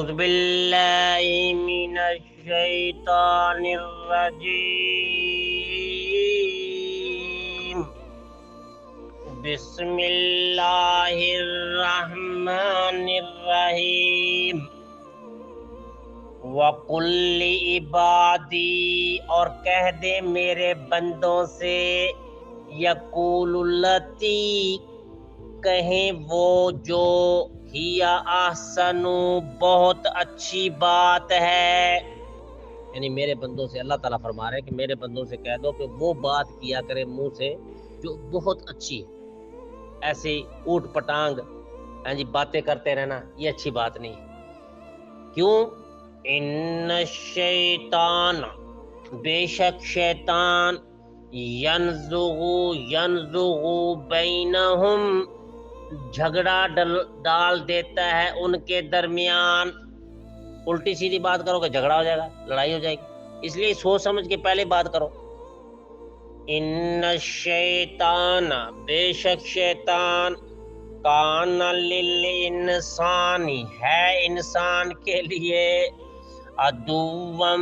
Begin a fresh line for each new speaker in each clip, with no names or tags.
اعوذ باللہ من الشیطان الرجیم بسم اللہ الرحمن الرحیم وَقُلْ لِعِبَادِي اور کہہ دے میرے بندوں سے یقول التی کہیں وہ جو ہیا احسن بہت اچھی بات ہے، یعنی میرے بندوں سے اللہ تعالیٰ فرما رہے ہیں کہ میرے بندوں سے کہہ دو کہ وہ بات کیا کرے منہ سے جو بہت اچھی ہے، ایسے اوٹ پٹانگ جی باتیں کرتے رہنا یہ اچھی بات نہیں ہے۔ کیوں؟ ان الشیطان بے شک شیطان ینزغ بینہم جھگڑا ڈال دیتا ہے ان کے درمیان۔ الٹی سیدھی بات کرو کہ جھگڑا ہو جائے گا، لڑائی ہو جائے گی، اس لیے سوچ سمجھ کے پہلے بات کرو۔ ان الشیطان بے شک شیطان کان للانسان ہے انسان کے لیے عدوا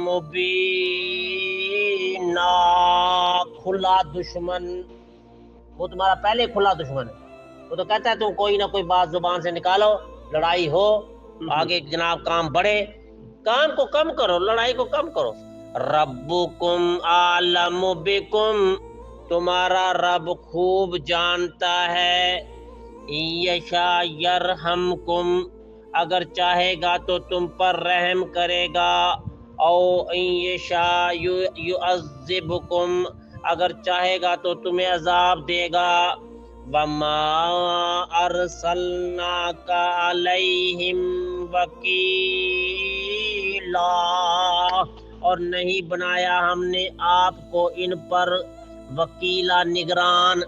مبینا کھلا دشمن، وہ تمہارا پہلے کھلا دشمن ہے۔ وہ تو کہتا ہے تم کوئی نہ کوئی بات زبان سے نکالو، لڑائی ہو، آگے جناب کام بڑھے، کام کو کم کرو، لڑائی کو کم کرو۔ ربکم اعلم بکم تمہارا رب خوب جانتا ہے، یشاء یرحمکم اگر چاہے گا تو تم پر رحم کرے گا، او یشاء یعذبکم اگر چاہے گا تو تمہیں عذاب دے گا۔ وما ارسلناک علیہم وکیلا اور نہیں بنایا ہم نے آپ کو ان پر وکیلا نگران،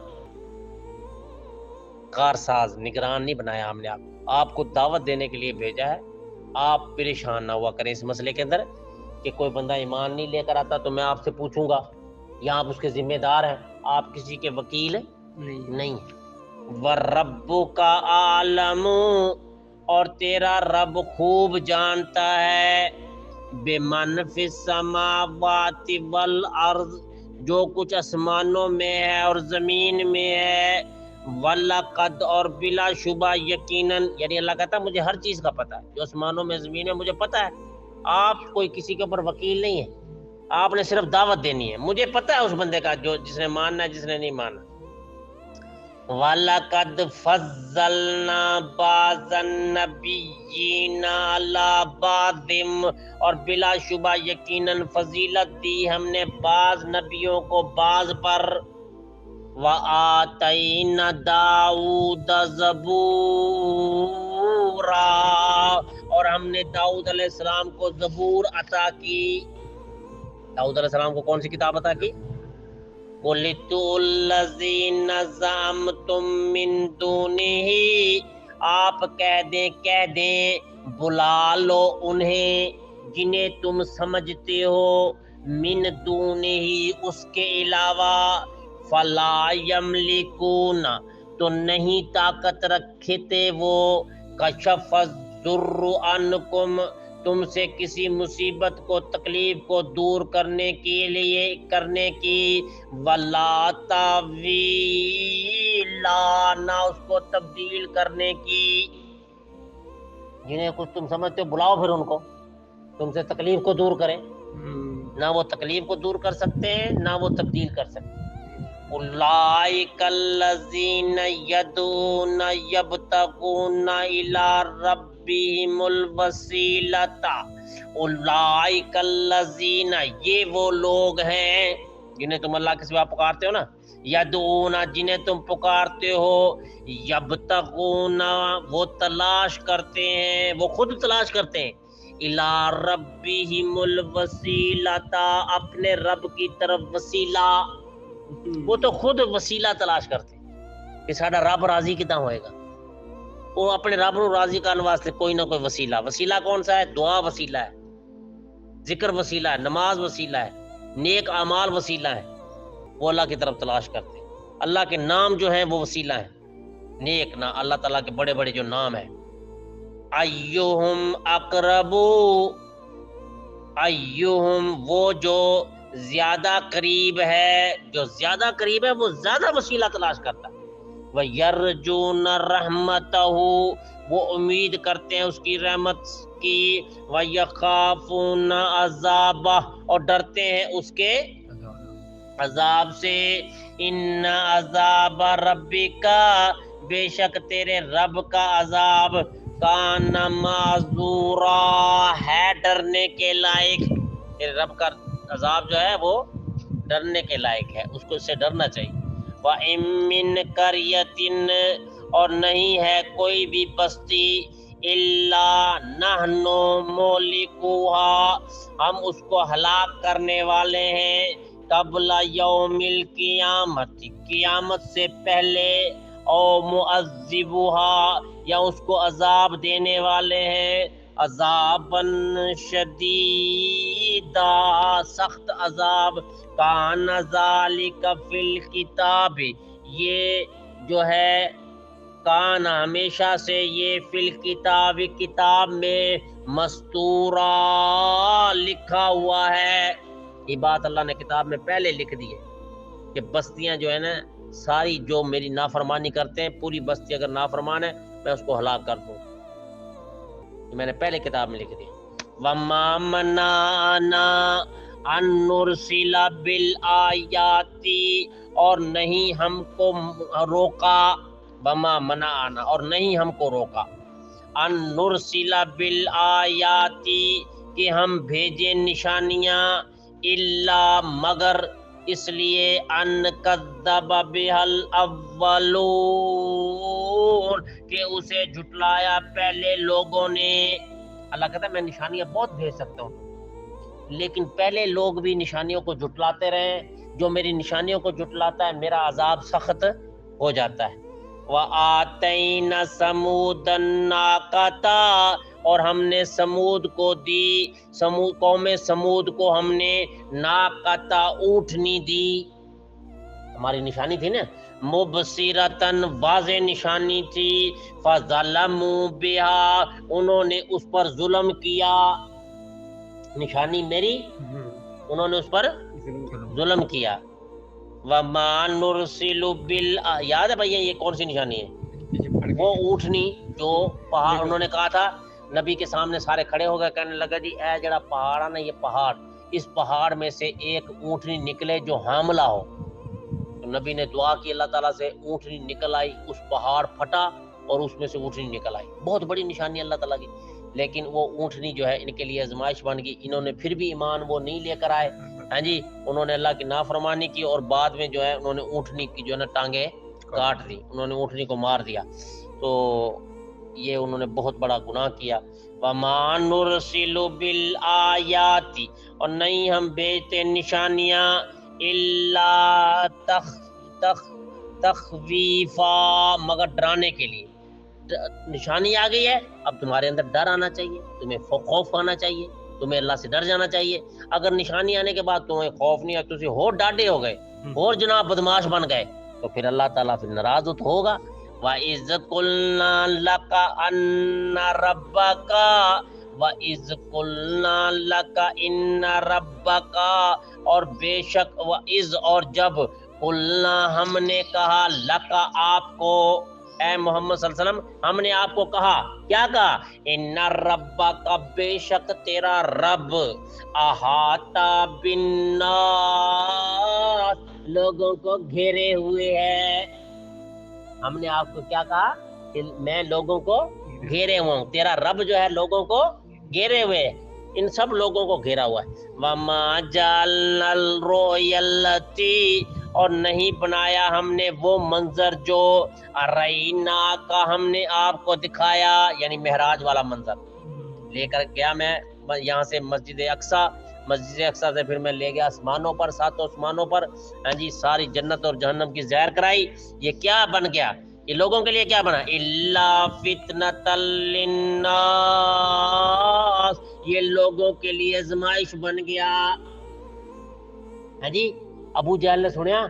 کارساز نگران نہیں بنایا ہم نے آپ کو دعوت دینے کے لیے بھیجا ہے۔ آپ پریشان نہ ہوا کریں اس مسئلے کے اندر کہ کوئی بندہ ایمان نہیں لے کر آتا تو میں آپ سے پوچھوں گا، یا آپ اس کے ذمہ دار ہیں، آپ کسی کے وکیل نہیں ہیں۔ وَرَبُّكَ أَعْلَمُ اور تیرا رب خوب جانتا ہے، بِمَنْ فِي السَّمَاوَاتِ وَالْأَرْضِ جو کچھ آسمانوں میں ہے اور زمین میں ہے، وَلَقَدْ اور بلا شبہ یقیناً، یعنی اللہ کہتا ہے مجھے ہر چیز کا پتہ ہے، جو آسمانوں میں زمین میں مجھے پتہ ہے، آپ کوئی کسی کے اوپر وکیل نہیں ہے، آپ نے صرف دعوت دینی ہے، مجھے پتہ ہے اس بندے کا جو جس نے ماننا ہے جس نے نہیں ماننا۔ وَلَقَدْ فَضَّلْنَا بَعْضَ النَّبِيِّينَ عَلَىٰ بَعْضٍ اور بلا شبہ یقیناً فضیلت دی ہم نے بعض نبیوں کو بعض پر۔ وَآتَيْنَا دَاوُودَ زَبُورًا اور ہم نے داؤد علیہ السلام کو زبور عطا کی۔ داؤد علیہ السلام کو کون سی کتاب عطا کی؟ وَلِتُوُ الَّذِينَ زَعَمْتُم مِّن دُونِهِ آپ کہہ دیں بلا لو انہیں جنہیں تم سمجھتے ہو، من دونہ اس کے علاوہ، فلا یملکون تو نہیں طاقت رکھتے وہ، کشف الضر عنکم تم سے کسی مصیبت کو تکلیف کو دور کرنے کی، ولا تاویلا نہ اس کو تبدیل کرنے کی۔ جنہیں کچھ تم سمجھتے ہو بلاؤ پھر ان کو، تم سے تکلیف کو دور کریں، نہ وہ تکلیف کو دور کر سکتے ہیں نہ وہ تبدیل کر سکتے ہیں۔ اولئک الذین یدعون یبتغون الی ربہم الوسیلۃ اولئک الذین یہ وہ لوگ ہیں جنہیں تم اللہ کے سوا پکارتے ہو نا، یدعون جنہیں تم پکارتے ہو، یبتغون وہ تلاش کرتے ہیں، وہ خود تلاش کرتے ہیں، الی ربہم الوسیلۃ اپنے رب کی طرف وسیلہ، وہ تو خود وسیلہ تلاش کرتے ہیں کہ ساڈا رب راضی کتنا ہوئے گا، وہ اپنے رب نو راضی کرنے واسطے کوئی نہ کوئی وسیلہ۔ وسیلہ کون سا ہے؟ دعا وسیلہ ہے، ذکر وسیلہ ہے، نماز وسیلہ ہے، نیک اعمال وسیلہ ہے، وہ اللہ کی طرف تلاش کرتے ہیں۔ اللہ کے نام جو ہیں وہ وسیلہ ہیں، نیک نام، اللہ تعالیٰ کے بڑے بڑے جو نام ہیں ایہم اقربو، ایہم وہ جو زیادہ قریب ہے، جو زیادہ قریب ہے وہ زیادہ وسیلہ تلاش کرتا ہے۔ وَيَرْجُونَ رَحْمَتَهُ، وہ امید کرتے ہیں اس کی رحمت کی۔ وَيَخَافُونَ عَذَابَهُ، اور ڈرتے ہیں اس کے عذاب سے۔ ان عذاب ربک، بے شک تیرے رب کا عذاب، کان معذورا، ہے ڈرنے کے لائق۔ تیرے رب کا عذاب جو ہے وہ ڈرنے کے لائق ہے، اس کو اس سے ڈرنا چاہیے۔ وَإِن مِّن قَرْيَةٍ، اور نہیں ہے کوئی بھی بستی، إِلَّا نَحْنُ مُهْلِكُوهَا، ہم اس کو ہلاک کرنے والے ہیں، قبل یوم القیامت، قیامت سے پہلے، او معذبوہا، یا اس کو عذاب دینے والے ہیں، عذاباً شدیدا، سخت عذاب، کان ذالک فی الکتاب، یہ جو ہے کان ہمیشہ سے یہ فی الکتاب، کتاب میں، مستورا، لکھا ہوا ہے۔ یہ بات اللہ نے کتاب میں پہلے لکھ دی ہے کہ بستیاں جو ہے نا ساری جو میری نافرمانی کرتے ہیں، پوری بستی اگر نافرمان ہے میں اس کو ہلاک کر دوں، میں نے پہلے کتاب میں لکھ دی۔ وَمَا مَنَعَنَا أَن نُرْسِلَ بِالْآيَاتِ، اور نہیں ہم کو روکا، وَمَا مَنَعَنَا، اور نہیں ہم کو روکا، أَن نُرْسِلَ بِالْآيَاتِ، کہ ہم بھیجیں نشانیاں، إِلَّا، مگر اس لیے، أَن كَذَّبَ بِهَا الْأَوَّلُونَ، کہ اسے جھٹلایا پہلے لوگوں نے۔ اللہ کہتا ہے میں نشانیاں بہت بھیج سکتا ہوں، لیکن پہلے لوگ بھی نشانیوں کو جھٹلاتے رہے، جو میری نشانیوں کو جھٹلاتا ہے میرا عذاب سخت ہو جاتا ہے۔ وَآتَيْنَا ثَمُودَ النَّاقَةَ، اور ہم نے سمود کو دی، قوم سمود کو ہم نے ناقۃ، اونٹنی دی، ہماری نشانی تھی نا، مبصرتاً، واضح نشانی تھی، فظلموا بہا، انہوں نے اس پر ظلم کیا، نشانی میری، انہوں نے اس پر ظلم کیا۔ وَمَا نُرْسِلُ یاد ہے بھیا یہ کون سی نشانی ہے؟ وہ اونٹنی جو پہاڑ، انہوں نے کہا تھا نبی کے سامنے سارے کھڑے ہو گئے، کہنے لگا جی اے جڑا پہاڑ ہے نا، یہ پہاڑ، اس پہاڑ میں سے ایک اونٹنی نکلے جو حاملہ ہو۔ تو نبی نے دعا کی اللہ تعالیٰ سے، اونٹنی نکل آئی، اس پہاڑ پھٹا اور اس میں سے اونٹنی نکل آئی، بہت بڑی نشانی اللہ تعالیٰ کی۔ لیکن وہ اونٹنی جو ہے ان کے لیے آزمائش بن گئی، انہوں نے پھر بھی ایمان وہ نہیں لے کر آئے، ہاں جی، انہوں نے اللہ کی نافرمانی کی، اور بعد میں جو ہے انہوں نے اونٹنی کی جو ہے نا ٹانگیں کاٹ دی، انہوں نے اونٹنی کو مار دیا، تو یہ انہوں نے بہت بڑا گناہ کیا۔ وَمَا نُرْسِلُ بِالْآيَاتِ، اور نہیں ہم بھیجتے نشانیاں، إِلَّا تخویفا، مگر ڈرانے کے لیے۔ نشانی آ گئی ہے، اب تمہارے اندر ڈر آنا چاہیے، تمہیں خوف آنا چاہیے، تمہیں اللہ سے ڈر جانا چاہیے۔ اگر نشانی آنے کے بعد تمہیں خوف نہیں ہے، تم اور ڈاڈے ہو گئے، اور جناب بدماش بن گئے، تو پھر اللہ تعالیٰ پھر ناراض ہوگا۔ وَإِذْ قُلْنَا لَكَ أَنَّ رَبَّكَ، وَإِذْ قُلْنَا لَكَ إِنَّ رَبَّكَ، اور بے شک، وَإِذْ، اور جب، قُلْنَا، ہم نے کہا، لَكَ، آپ کو، اے محمد صلی اللہ علیہ وسلم، ہم نے آپ کو کہا، کیا کہا؟ ان ربک، بے شک تیرا رب، احاطہ بالناس، لوگوں کو گھیرے ہوئے ہے۔ ہم نے آپ کو کیا کہا کہ میں لوگوں کو گھیرے ہوا ہوں، تیرا رب جو ہے لوگوں کو گھیرے ہوئے ہے، ان سب لوگوں کو گھیرا ہوا ہے۔ وما جعلنا الرؤيا التي، اور نہیں بنایا ہم نے وہ منظر جو، ارینا کا، ہم نے آپ کو دکھایا، یعنی معراج والا منظر لے کر گیا میں یہاں سے مسجد اقصی، مسجد اقصی سے پھر میں لے گیا آسمانوں پر، ساتوں آسمانوں پر، ہاں جی، ساری جنت اور جہنم کی زیر کرائی۔ یہ کیا بن گیا؟ یہ لوگوں کے لیے کیا بنا؟ الا فتنۃ للناس، یہ لوگوں کے لیے آزمائش بن گیا۔ ہاں جی، ابو جہل نے سنیا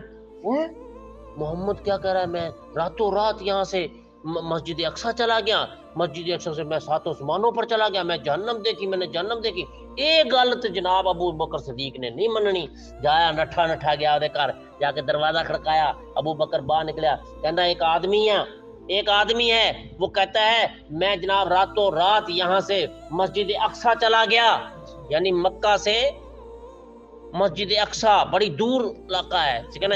محمد کیا کہہ رہا ہے، میں راتوں رات یہاں سے مسجد اقصی چلا گیا، مسجد اقصی سے میں 7 آسمانوں پر چلا گیا، میں جہنم دیکھی، میں نے جہنم دیکھی. ایک گل تے جناب ابو بکر صدیق نے نہیں مننی. جایا نٹھا گیا وہ گھر، جا کے دروازہ کھڑکایا. ابو بکر باہر نکلیا، کہندا ایک آدمی ہے وہ کہتا ہے میں جناب راتوں رات یہاں سے مسجد اقصی چلا گیا، یعنی مکہ سے مسجد اقصی بڑی دور علاقہ ہے، ٹھیک ہے نا،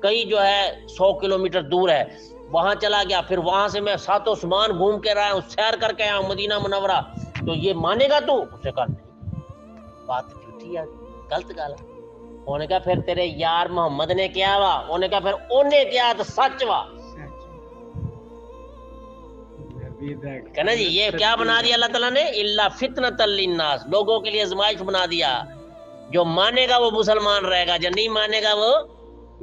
کئی جو ہے 100 کلومیٹر دور ہے، وہاں چلا گیا. پھر وہاں سے میں 7 آسمان گھوم کے رہا ہوں، سیر کر کے آیا ہوں مدینہ منورہ. تو یہ مانے گا تو؟ اس نے کہا نہیں، بات جھوٹی ہے، غلط گل ہے. انہوں نے کہا پھر تیرے یار محمد نے کیا وا؟ انہوں نے کہا پھر انہیں کیا تو سچ وا. کہنا جی یہ کیا بنا دیا اللہ تعالیٰ نے؟ الا فتنۃ للناس، لوگوں کے لیے آزمائش بنا دیا. جو مانے گا وہ مسلمان رہے گا، جو نہیں مانے گا وہ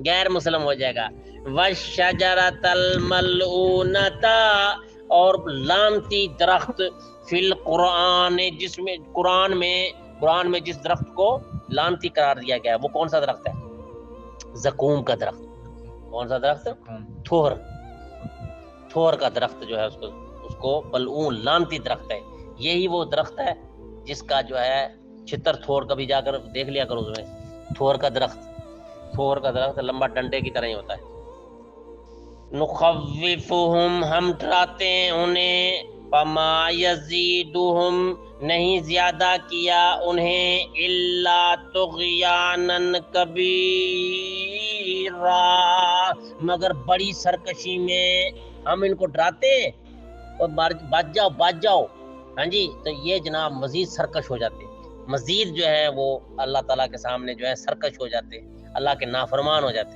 غیر مسلم ہو جائے گا. وَالشَّجَرَةَ الْمَلْعُونَةَ، اور لعنتی درخت، فی القرآن، جس میں قرآن میں جس درخت کو لعنتی قرار دیا گیا ہے، وہ کون سا درخت ہے؟ زقوم کا درخت. کون سا درخت؟ تھور کا درخت جو ہے اس کو ملعون لعنتی درخت ہے. یہی وہ درخت ہے جس کا جو ہے چھتر تھور کبھی جا کر دیکھ لیا کرو، اس میں تھور کا درخت لمبا ڈنڈے کی طرح ہی ہوتا ہے. نخوفہم، ہم ڈراتے ہیں انہیں، فما یزیدہم، نہیں زیادہ کیا انہیں، الا طغیانا کبیرا، مگر بڑی سرکشی میں. ہم ان کو ڈراتے ہیں اور بچ جاؤ، ہاں جی، تو یہ جناب مزید سرکش ہو جاتے، مزید جو ہے وہ اللہ تعالیٰ کے سامنے جو ہے سرکش ہو جاتے، اللہ کے نافرمان ہو جاتے.